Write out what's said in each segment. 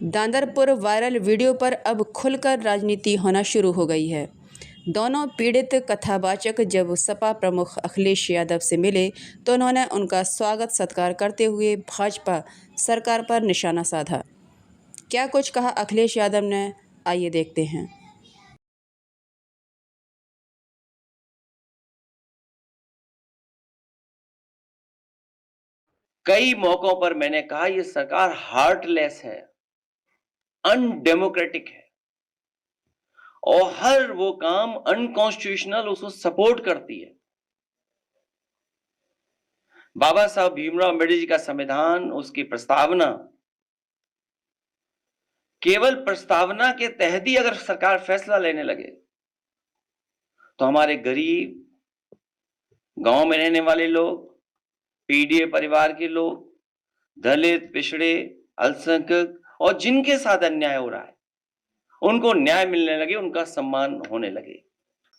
Dandarpur viral video पर अब खुलकर राजनीति होना शुरू हो गई है। दोनों पीड़ित कथावाचक जब सपा प्रमुख अखिलेश यादव से मिले तो उन्होंने उनका स्वागत सत्कार करते हुए भाजपा सरकार पर निशाना साधा। क्या कुछ कहा अखिलेश यादव ने, आइए देखते हैं। कई मौकों पर मैंने कहा यह सरकार हार्टलेस है, अनडेमोक्रेटिक है और हर वो काम अनकॉन्स्टिट्यूशनल उसको सपोर्ट करती है। बाबा साहब भीमराव अम्बेडकर जी का संविधान, उसकी प्रस्तावना, केवल प्रस्तावना के तहत ही अगर सरकार फैसला लेने लगे तो हमारे गरीब, गांव में रहने वाले लोग, पीडीए परिवार के लोग, दलित, पिछड़े, अल्पसंख्यक और जिनके साथ अन्याय हो रहा है उनको न्याय मिलने लगे, उनका सम्मान होने लगे।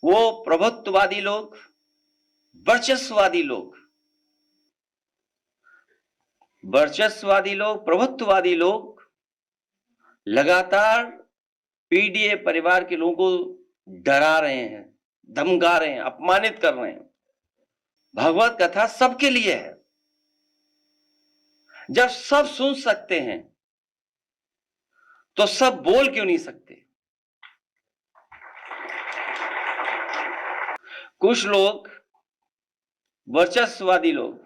वो प्रभुत्ववादी लोग, वर्चस्ववादी लोग, प्रभुत्ववादी लोग लगातार पीडीए परिवार के लोगों को डरा रहे हैं, धमका रहे हैं, अपमानित कर रहे हैं। भगवत कथा सबके लिए है। जब सब सुन सकते हैं तो सब बोल क्यों नहीं सकते? कुछ लोग, वर्चस्ववादी लोग,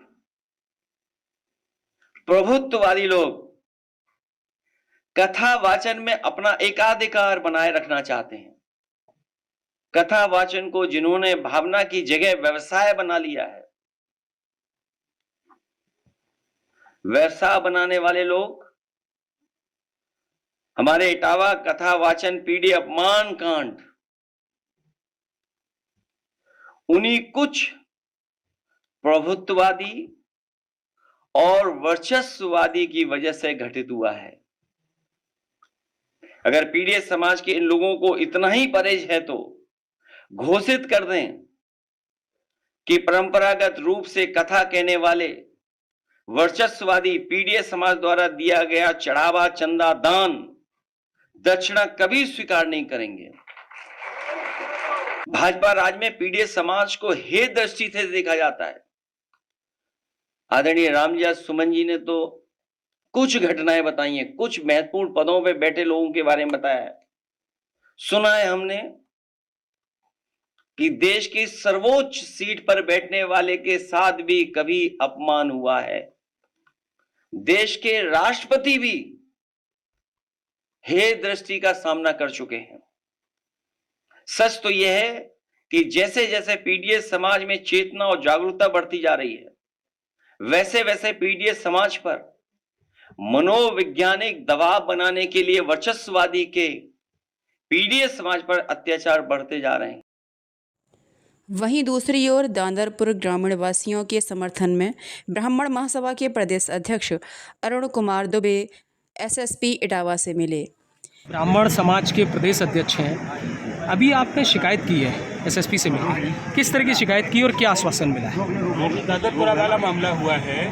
प्रभुत्ववादी लोग कथा वाचन में अपना एकाधिकार बनाए रखना चाहते हैं। कथा वाचन को जिन्होंने भावना की जगह व्यवसाय बना लिया है, व्यवसाय बनाने वाले लोग हमारे इटावा कथा वाचन पीडी अपमान कांड उन्हीं कुछ प्रभुत्ववादी और वर्चस्ववादी की वजह से घटित हुआ है। अगर पीडीए समाज के इन लोगों को इतना ही परहेज है तो घोषित कर दें कि परंपरागत रूप से कथा कहने वाले वर्चस्ववादी पीडीए समाज द्वारा दिया गया चढ़ावा, चंदा, दान, दक्षिणा कभी स्वीकार नहीं करेंगे। भाजपा राज में पीडीए समाज को हे दृष्टि से देखा जाता है। आदरणीय रामजी सुमन जी ने तो कुछ घटनाएं बताई हैं, कुछ महत्वपूर्ण पदों पे बैठे लोगों के बारे में बताया है। सुना है हमने कि देश की सर्वोच्च सीट पर बैठने वाले के साथ भी कभी अपमान हुआ है। देश के राष्ट्रपति भी हे दृष्टि का सामना कर चुके हैं। सच तो यह है कि जैसे जैसे पीडीए समाज में चेतना और जागरूकता बढ़ती जा रही है, वैसे वैसे पीडीए समाज पर मनोवैज्ञानिक दबाव बनाने के लिए वर्चस्ववादी के पीडीए समाज पर अत्याचार बढ़ते जा रहे हैं। वहीं दूसरी ओर दांदरपुर ग्रामीण वासियों के समर्थन में ब्राह्मण महासभा के प्रदेश अध्यक्ष अरुण कुमार दुबे एसएसपी इटावा से मिले। ब्राह्मण समाज के प्रदेश अध्यक्ष हैं। अभी आपने शिकायत की है एसएसपी से मिली, किस तरह की शिकायत की और क्या आश्वासन मिला है? दादरपुरा वाला मामला हुआ है,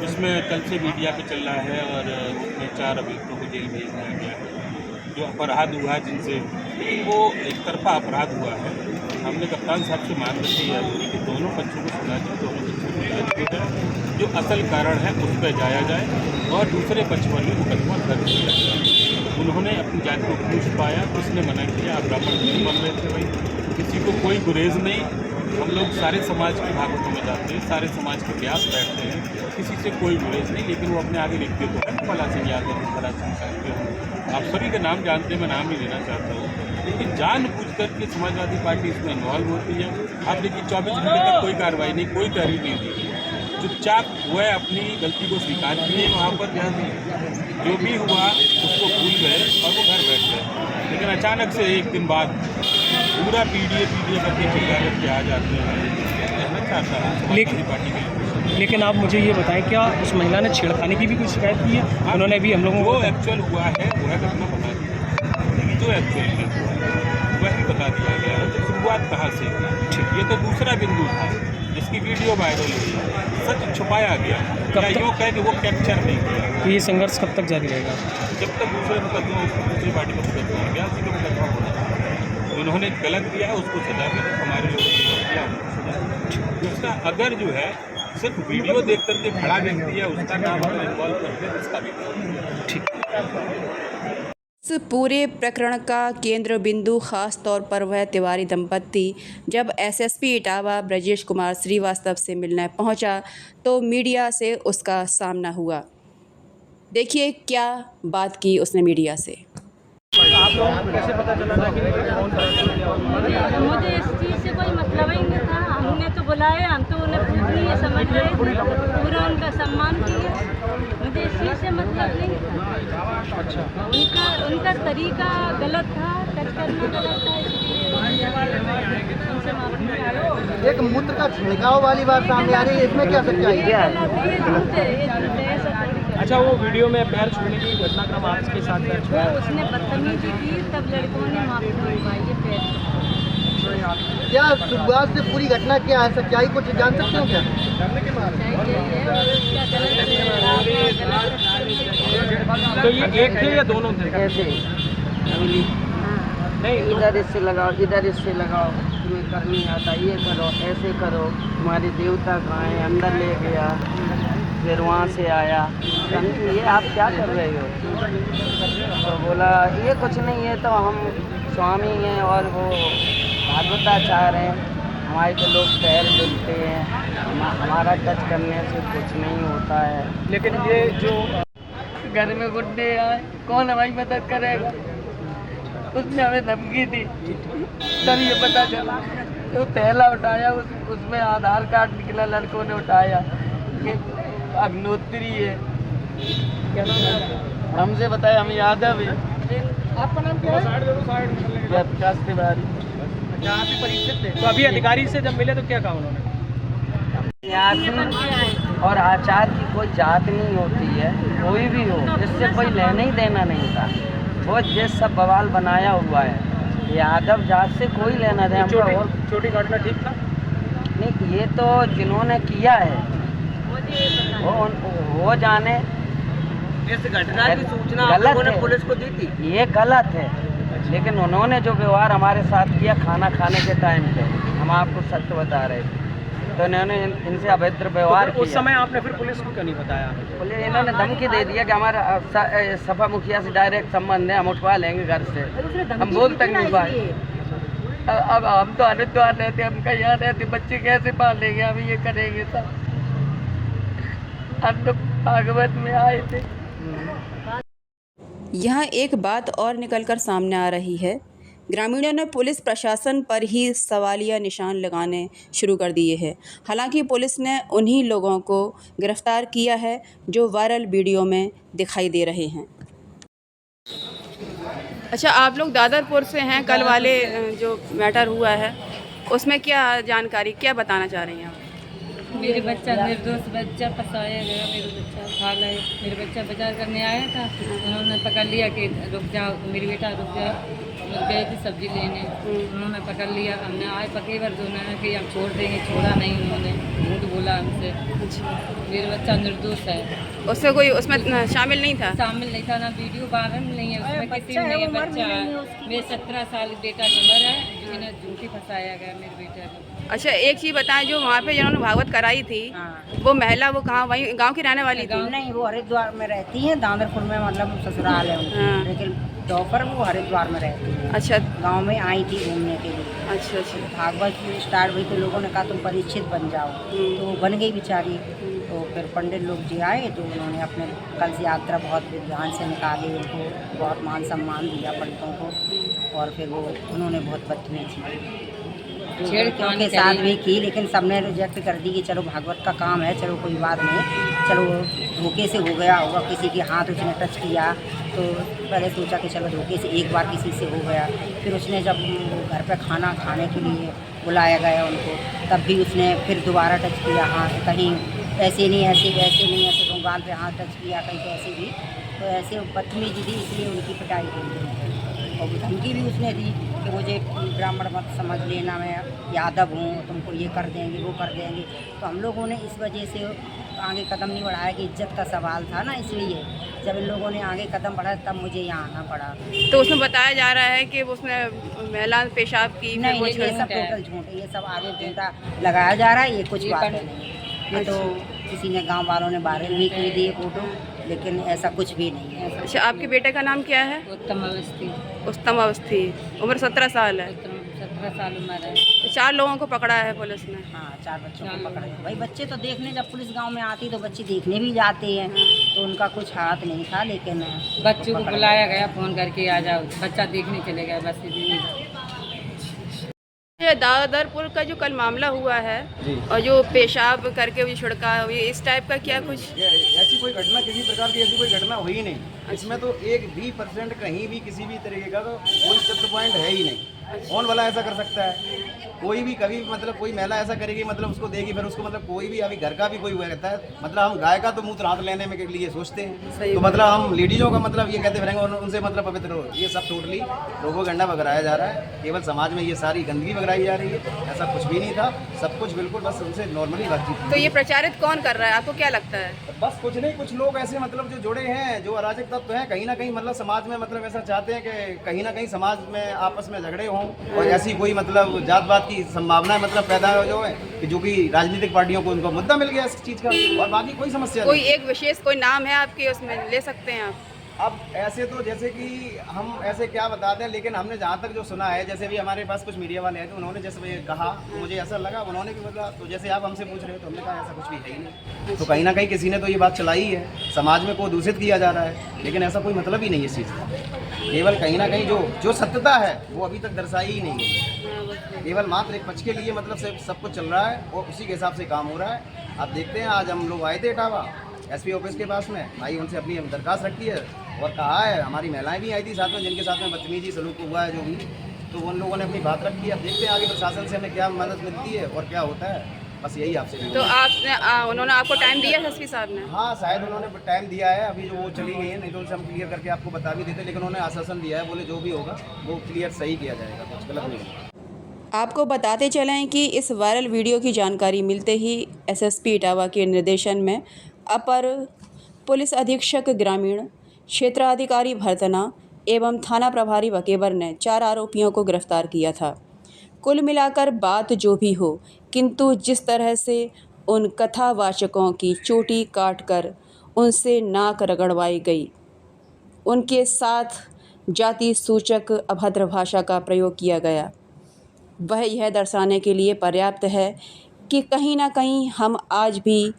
इसमें कल से मीडिया पे चल रहा है और उसमें 4 अभियुक्तों को जेल भेज दिया गया है। जो अपराध हुआ है जिनसे, वो एक तरफा अपराध हुआ है। हमने कप्तान साहब से मांग रखी है कि दोनों पक्षों को सुना जाए, दोनों पक्षों को जांच की जाए, जो असल कारण है उस पर जाया जाए और दूसरे पक्ष पर भी मुकदमा दर्ज किया जाए। उन्होंने अपनी जाति को खुश पाया, किसने मना किया? आप ब्राह्मण नहीं बन रहे थे भाई, किसी को कोई गुरेज नहीं। हम लोग सारे समाज की भागवतों में जाते हैं, सारे समाज के ब्यास बैठते हैं, किसी से कोई गुरेज नहीं। लेकिन वो अपने आगे लिखते तो है, फला सिंह यादव, फला सिंह साहब, आप सभी के नाम जानते हैं, मैं नाम ही लेना चाहता हूँ। लेकिन जानबूझ करके समाजवादी पार्टी इसमें इन्वॉल्व होती है। अब देखिए 24 घंटे तक कोई कार्रवाई नहीं, कोई तहरीर नहीं दी, चुपचाप वह अपनी गलती को स्वीकार किए, वहाँ पर जो भी हुआ उसको भूल गए और वो घर बैठ गए। लेकिन अचानक से एक दिन बाद पूरा पीडीए करके चिल्ला करके आ जाते हैं। कहना चाहता हूँ पार्टी के। लेकिन आप मुझे ये बताएं, क्या उस महिला ने छेड़खानी की भी कोई शिकायत की है? हाँ, उन्होंने भी हम लोगों को एक्चुअल हुआ है वह घटना बता दी, जो एक्चुअल में वही बता दिया गया है। तो शुरुआत कहाँ से? ठीक, ये तो दूसरा बिंदु था जिसकी वीडियो वायरल हुई। सच छुपाया गया, क्या यूँ कह कि वो कैप्चर नहीं किया। तो ये संघर्ष कब तक जारी रहेगा? जब तक दूसरे मुकदमा उसको दूसरी पार्टी का मुकदमा आ गया, उसी का मुकदमा होना। उन्होंने गलत किया है उसको सजा मिले, हमारे लोगों ने गलत किया उनको सजा मिले। दूसरा, अगर जो है सिर्फ वीडियो देख करके खड़ा व्यक्ति है उसका नाम हम इन्वॉल्व करते हैं, इसका भी इस पूरे प्रकरण का केंद्र बिंदु खास तौर पर वह तिवारी दंपत्ति जब एसएसपी इटावा ब्रजेश कुमार श्रीवास्तव से मिलने पहुंचा तो मीडिया से उसका सामना हुआ। देखिए क्या बात की उसने मीडिया से। आप लोगों को कैसे पता चला था कि कौन मुझे इस चीज़ से कोई मतलब ही नहीं था। हमने तो बुलाया, हम तो उन्हें खुद नहीं ये समझ रहे थे, पूरा उनका सम्मान किया। मुझे इस चीज़ से मतलब नहीं था। अच्छा, उनका तरीका गलत था, टच करना गलत था, इसलिए उनसे माफी मांगी। एक मूत्र का छिड़काव वाली बात सामने आ रही है, इसमें क्या सच्चाई है? ये झूठ है, ये झूठ है, ऐसा थोड़ी है। अच्छा, वो वीडियो में पैर छूने की घटनाक्रम आपके साथ दर्ज हुआ है। उसने बदतमीजी की, तब लड़कों ने माफी मंगवाई है पैर। क्या शुरुआत से पूरी घटना क्या है, सच्चाई कुछ जान सकते हो क्या? तो ये एक थे या दोनों थे? कैसे नहीं, इधर इससे लगाओ, इधर इससे लगाओ, तुम्हें कर नहीं आता, ये करो, ऐसे करो, तुम्हारे देवता कहाँ हैं, अंदर ले गया, फिर वहाँ से आया, ये आप क्या कर रहे हो? तो बोला ये कुछ नहीं है, तो हम स्वामी हैं और वो भागवताचार्य हैं, हमारे तो लोग पैर धुलते हैं, हमारा टच करने से कुछ नहीं होता है। लेकिन ये जो घर में गुड्डे आए, कौन हमारी मदद करेगा? उसने हमें धमकी दी, तब ये पता चला। तो पहला उठाया, उसमें आधार कार्ड निकला, लड़कों ने उठाया कि अग्नोत्री है, हमसे बताया, हम यादव है। आपका नाम क्या है? प्रकाश तिवारी। जहाँ पे परिचित थे। तो अभी अधिकारी से जब मिले तो क्या कहा उन्होंने? न्यासी और आचार की कोई जात नहीं होती है, कोई भी हो, इससे कोई लेना ही देना नहीं था। वो ये सब बवाल बनाया हुआ है, यादव जात से कोई लेना देना। छोटी घटना ठीक था? नहीं, ये तो जिन्होंने किया है वो जाने। इस घटना की सूचना गलत है, पुलिस को दी थी। ये गलत है, लेकिन उन्होंने जो व्यवहार हमारे साथ किया खाना खाने के टाइम पे, हम आपको सत्य बता रहे थे, तो इन्होंने इनसे अभद्र व्यवहार तो किया। उस समय आपने फिर पुलिस को क्यों नहीं बताया? बोले इन्होंने धमकी दे दिया कि हमारा सफा मुखिया से डायरेक्ट संबंध है, हम उठवा लेंगे घर से। हम बोल तक नहीं पाए। अब हम तो हरिद्वार रहते, हम कहीं यहाँ रहते, बच्चे कैसे पालेंगे, हम ये करेंगे सब। हम तो भागवत में आए थे। यहाँ एक बात और निकलकर सामने आ रही है। ग्रामीणों ने पुलिस प्रशासन पर ही सवालिया निशान लगाने शुरू कर दिए हैं। हालांकि पुलिस ने उन्हीं लोगों को गिरफ्तार किया है जो वायरल वीडियो में दिखाई दे रहे हैं। अच्छा, आप लोग दादरपुर से हैं। कल वाले जो मैटर हुआ है उसमें क्या जानकारी, क्या बताना चाह रही हैं आप? मेरे बच्चा निर्दोष बच्चा फंसाया गया। मेरे बच्चा खा लाए। मेरे बच्चा बाजार करने आया था, उन्होंने पकड़ लिया कि रुक जाओ मेरी बेटा, रुक जाओ। गए थे सब्जी लेने, उन्होंने पकड़ लिया। हमने आए पके बार जो कि हम छोड़ देंगे, छोड़ा नहीं उन्होंने, झूठ बोला हमसे। मेरा बच्चा निर्दोष है। उससे कोई उसमें शामिल नहीं था? शामिल नहीं था, ना वीडियो वायरल नहीं है उसमें, किसी में नहीं है। बच्चा है, मेरे 17 साल बेटा की उम्र है, जिन्हें झूठी फंसाया गया मेरे बेटे को। अच्छा, एक चीज़ बताएं, जो वहाँ पे जिन्होंने भागवत कराई थी, वो महिला वो कहाँ, वहीं गांव की रहने वाली थी? नहीं, वो हरिद्वार में रहती हैं, दादरपुर में मतलब ससुराल है उनका। लेकिन दोपहर वो हरिद्वार में रहती है। अच्छा, गांव में आई थी घूमने के लिए। अच्छा अच्छा। भागवत स्टार्ट हुई तो लोगों ने कहा तुम परीक्षित बन जाओ, तो वो बन गई बेचारी। तो फिर पंडित लोग जी आए, तो उन्होंने अपने कल से यात्रा बहुत ध्यान से निकाली, उनको बहुत मान सम्मान दिया पंडितों को। और फिर वो उन्होंने बहुत बदतमीजी छेड़खानी के साथ भी की, लेकिन सबने रिजेक्ट कर दी कि चलो भागवत का काम है, चलो कोई बात नहीं, चलो धोखे से हो गया होगा, किसी के हाथ उसने टच किया तो पहले सोचा कि चलो धोखे से एक बार किसी से हो गया। फिर उसने जब घर पे खाना खाने के लिए बुलाया गया उनको, तब भी उसने फिर दोबारा टच किया, हाँ कहीं ऐसे नहीं ऐसे, वैसे नहीं ऐसे, तो गाल पे हाथ टच किया, कहीं कैसे भी, तो ऐसे बदतमीजी थी, इसलिए उनकी पिटाई हुई। और धमकी भी उसने दी कि मुझे ब्राह्मण मत समझ लेना, मैं यादव हूँ, तुमको ये कर देंगे वो कर देंगे। तो हम लोगों ने इस वजह से आगे कदम नहीं बढ़ाया कि इज्जत का सवाल था ना, इसलिए जब इन लोगों ने आगे कदम बढ़ाया तब मुझे यहाँ आना पड़ा। तो उसमें बताया जा रहा है कि उसमें महिला पेशाब की फिर नहीं वो ये सब छेड़- टोटल झूठ है, ये सब आगे झूठा लगाया जा रहा है, ये कुछ बात नहीं है। ये तो किसी ने गांव वालों ने वायरल भी की दी है फोटो, लेकिन ऐसा कुछ भी नहीं है। अच्छा, आपके बेटे का नाम क्या है? उत्तम अवस्थी, उस्तम अवस्थी, उम्र 17 साल है। 17 साल उम्र है। तो 4 लोगों को पकड़ा है पुलिस ने। हाँ 4 बच्चों को पकड़े। भाई बच्चे तो देखने, जब पुलिस गांव में आती तो बच्चे देखने भी जाते हैं, तो उनका कुछ हाथ नहीं था, लेकिन बच्चों को बुलाया गया फ़ोन करके, आ जाओ, बच्चा देखने चले गए, बस इतनी। ये दादरपुर का जो कल मामला हुआ है और जो पेशाब करके वो छिड़का, ये इस टाइप का क्या कुछ? ऐसी कोई घटना, किसी प्रकार की ऐसी कोई घटना हुई ही नहीं। इसमें तो 1% कहीं भी किसी भी तरीके का तो कोई सत्य पॉइंट है ही नहीं। कौन वाला ऐसा कर सकता है? कोई भी कभी मतलब कोई महिला ऐसा करेगी, मतलब उसको देगी, फिर उसको मतलब कोई भी अभी घर का भी कोई हुआ रहता है, मतलब हम गाय का तो मूत्र हाथ लेने में के लिए सोचते हैं, तो मतलब हम लेडीजों का मतलब ये कहते रहेंगे और उनसे मतलब पवित्र हो। ये सब टोटली प्रोपेगेंडा बगराया जा रहा है, केवल समाज में ये सारी गंदगी बगराई जा रही है। ऐसा कुछ भी नहीं था, सब कुछ बिल्कुल बस उनसे नॉर्मली बातचीत। तो ये प्रचारित कौन कर रहा है, आपको क्या लगता है? बस कुछ नहीं, कुछ लोग ऐसे मतलब जो जुड़े हैं, जो अराजक तत्व हैं, कहीं ना कहीं मतलब समाज में मतलब ऐसा चाहते हैं कि कहीं ना कहीं समाज में आपस में झगड़े हों और ऐसी कोई मतलब जात पात की संभावना मतलब पैदा हो जो है कि जो कि राजनीतिक पार्टियों को उनको मुद्दा मिल गया इस चीज़ का, और बाकी कोई समस्या कोई नहीं। एक विशेष कोई नाम है आपके, उसमें ले सकते हैं आप? अब ऐसे तो जैसे कि हम ऐसे क्या बताते हैं, लेकिन हमने जहाँ तक जो सुना है, जैसे भी हमारे पास कुछ मीडिया वाले हैं तो उन्होंने जैसे कहा, मुझे ऐसा लगा, उन्होंने भी बोला, तो जैसे आप हमसे पूछ रहे हो तो हमने कहा ऐसा कुछ भी है ही नहीं। तो कहीं ना कहीं किसी ने तो ये बात चलाई है, समाज में को दूषित किया जा रहा है, लेकिन ऐसा कोई मतलब ही नहीं है इस चीज़ का। केवल कहीं ना कहीं जो सत्यता है वो अभी तक दर्शाई ही नहीं है, केवल मात्र एक पक्ष के लिए मतलब सब कुछ चल रहा है और उसी के हिसाब से काम हो रहा है। आप देखते हैं, आज हम लोग आए थे इटावा एसपी ऑफिस के पास में, भाई उनसे अपनी दरखास्त रखी है और कहा है, हमारी महिलाएं भी आई थी साथ में, जिनके साथ में बदतमीजी सलूक हुआ है जो भी, तो उन लोगों ने अपनी बात रखी है। अब देखते हैं आगे प्रशासन से हमें क्या मदद मिलती है और क्या होता है, बस यही आपसे। तो आपने उन्होंने आपको टाइम दिया एसपी साहब ने? हाँ शायद उन्होंने टाइम दिया है, अभी जो वो चली गई है, नहीं तो उनसे हम क्लियर करके आपको बता भी देते, लेकिन उन्होंने आश्वासन दिया है, बोले जो भी होगा वो क्लियर सही किया जाएगा, कुछ गलत नहीं होगा। आपको बताते चलें कि इस वायरल वीडियो की जानकारी मिलते ही एसएसपी इटावा के निर्देशन में अपर पुलिस अधीक्षक ग्रामीण, क्षेत्राधिकारी भरतना एवं थाना प्रभारी वकेवर ने 4 आरोपियों को गिरफ्तार किया था। कुल मिलाकर बात जो भी हो, किंतु जिस तरह से उन कथावाचकों की चोटी काटकर उनसे नाक रगड़वाई गई, उनके साथ जाति सूचक अभद्र भाषा का प्रयोग किया गया, वह यह दर्शाने के लिए पर्याप्त है कि कहीं ना कहीं हम आज भी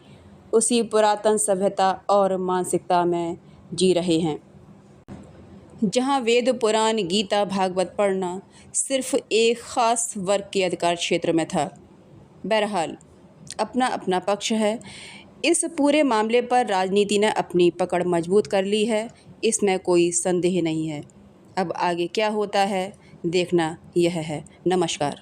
उसी पुरातन सभ्यता और मानसिकता में जी रहे हैं, जहां वेद पुराण गीता भागवत पढ़ना सिर्फ एक ख़ास वर्ग के अधिकार क्षेत्र में था। बहरहाल अपना अपना पक्ष है। इस पूरे मामले पर राजनीति ने अपनी पकड़ मजबूत कर ली है, इसमें कोई संदेह नहीं है। अब आगे क्या होता है देखना यह है। नमस्कार।